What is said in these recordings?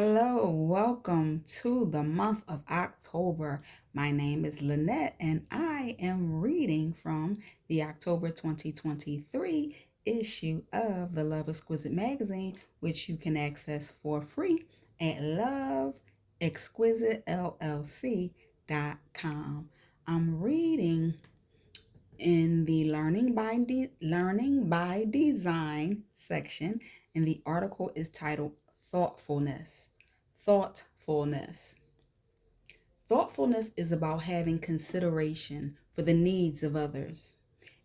Hello, welcome to the month of October. My name is Lynette and I am reading from the October 2023 issue of the Love Exquisite Magazine, which you can access for free at loveexquisitellc.com. I'm reading in the Learning by Design section, and the article is titled Thoughtfulness. Thoughtfulness. Thoughtfulness is about having consideration for the needs of others.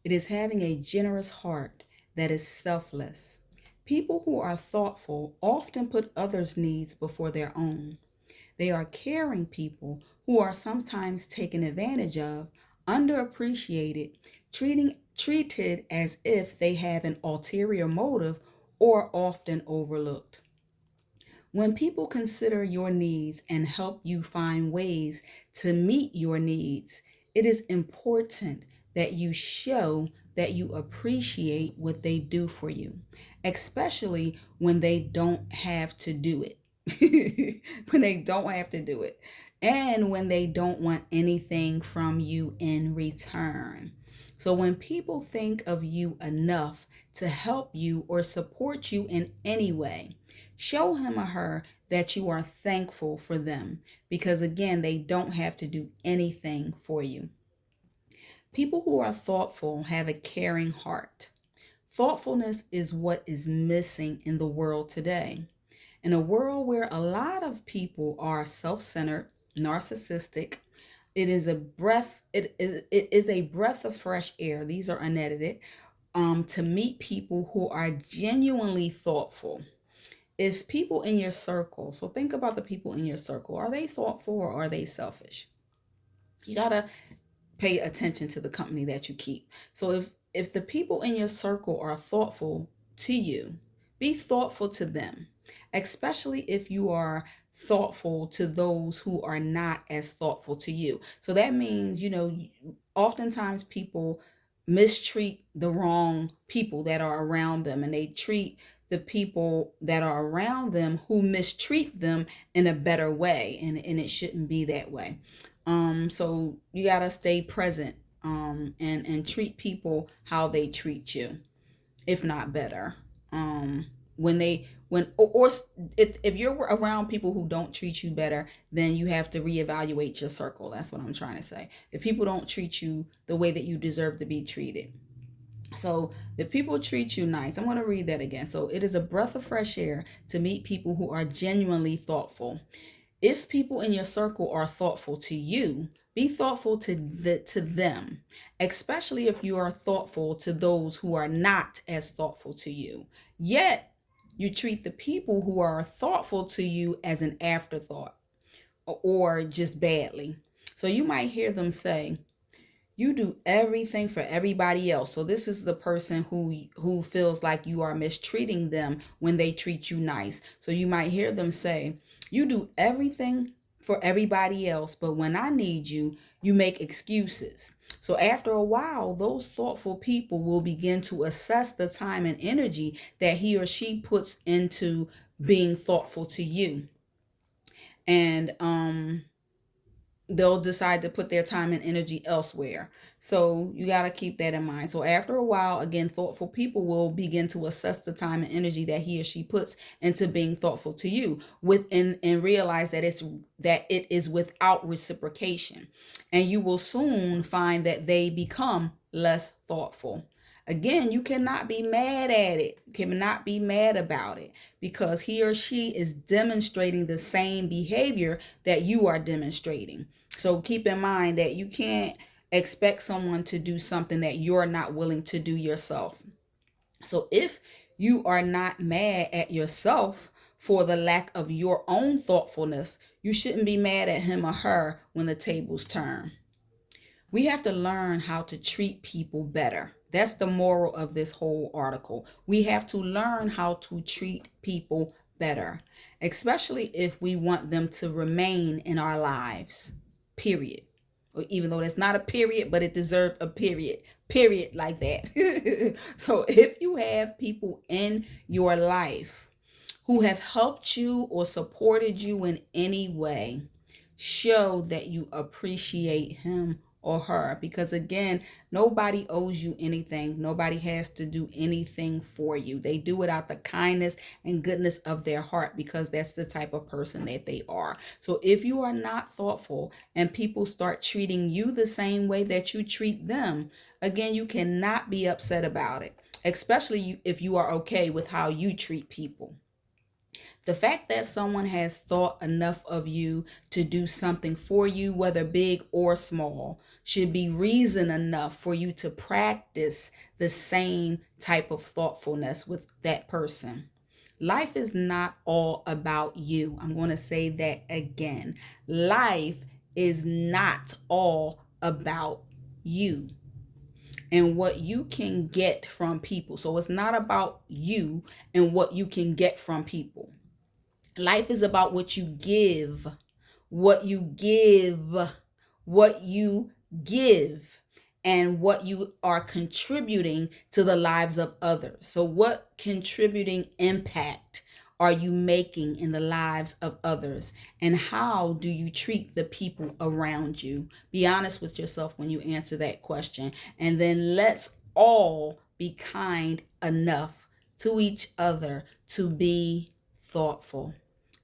It is having a generous heart that is selfless. People who are thoughtful often put others' needs before their own. They are caring people who are sometimes taken advantage of, underappreciated, treated as if they have an ulterior motive, or often overlooked. When people consider your needs and help you find ways to meet your needs, it is important that you show that you appreciate what they do for you, especially when they don't have to do it. When they don't have to do it. And when they don't want anything from you in return. So when people think of you enough to help you or support you in any way, show him or her that you are thankful for them, because again, they don't have to do anything for you. People who are thoughtful have a caring heart. Thoughtfulness is what is missing in the world today. In a world where a lot of people are self-centered, narcissistic, it is a breath of fresh air. These are unedited. To meet people who are genuinely thoughtful. If people in your circle, so think about the people in your circle, are they thoughtful or are they selfish? You gotta pay attention to the company that you keep. So if the people in your circle are thoughtful to you, be thoughtful to them, especially if you are thoughtful to those who are not as thoughtful to you. So that means, oftentimes people mistreat the wrong people that are around them, and they treat the people that are around them who mistreat them in a better way, and it shouldn't be that way. So you gotta stay present, and treat people how they treat you, if not better. When they when or if you're around people who don't treat you better, then you have to reevaluate your circle. That's what I'm trying to say. If people don't treat you the way that you deserve to be treated. So if people treat you nice, I'm going to read that again. So it is a breath of fresh air to meet people who are genuinely thoughtful. If people in your circle are thoughtful to you, be thoughtful to them, especially if you are thoughtful to those who are not as thoughtful to you. Yet, you treat the people who are thoughtful to you as an afterthought, or just badly. So you might hear them say, you do everything for everybody else. So this is the person who feels like you are mistreating them when they treat you nice. So you might hear them say, you do everything for everybody else, but when I need you, you make excuses. So after a while, those thoughtful people will begin to assess the time and energy that he or she puts into being thoughtful to you. And they'll decide to put their time and energy elsewhere. So you got to keep that in mind. So after a while, again, thoughtful people will begin to assess the time and energy that he or she puts into being thoughtful to you, and realize that it is without reciprocation. And you will soon find that they become less thoughtful. Again, you cannot be mad at it. You cannot be mad about it, because he or she is demonstrating the same behavior that you are demonstrating. So keep in mind that you can't expect someone to do something that you're not willing to do yourself. So if you are not mad at yourself for the lack of your own thoughtfulness, you shouldn't be mad at him or her when the tables turn. We have to learn how to treat people better. That's the moral of this whole article. We have to learn how to treat people better, especially if we want them to remain in our lives, period. Or even though that's not a period, but it deserves a period like that. So if you have people in your life who have helped you or supported you in any way, show that you appreciate him or her, because again, nobody owes you anything. Nobody has to do anything for you. They do it out the kindness and goodness of their heart, because that's the type of person that they are. So if you are not thoughtful and people start treating you the same way that you treat them, again, you cannot be upset about it, especially if you are okay with how you treat people. The fact that someone has thought enough of you to do something for you, whether big or small, should be reason enough for you to practice the same type of thoughtfulness with that person. Life is not all about you. I'm going to say that again. Life is not all about you and what you can get from people. So it's not about you and what you can get from people. Life is about what you give, what you give, what you give, and what you are contributing to the lives of others. So, what contributing impact are you making in the lives of others? And how do you treat the people around you? Be honest with yourself when you answer that question. And then let's all be kind enough to each other to be thoughtful.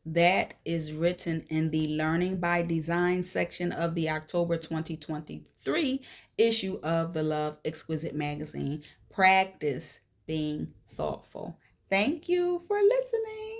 That is written in the Learning by Design section of the October 2023 issue of the Love Exquisite Magazine. Practice being thoughtful. Thank you for listening.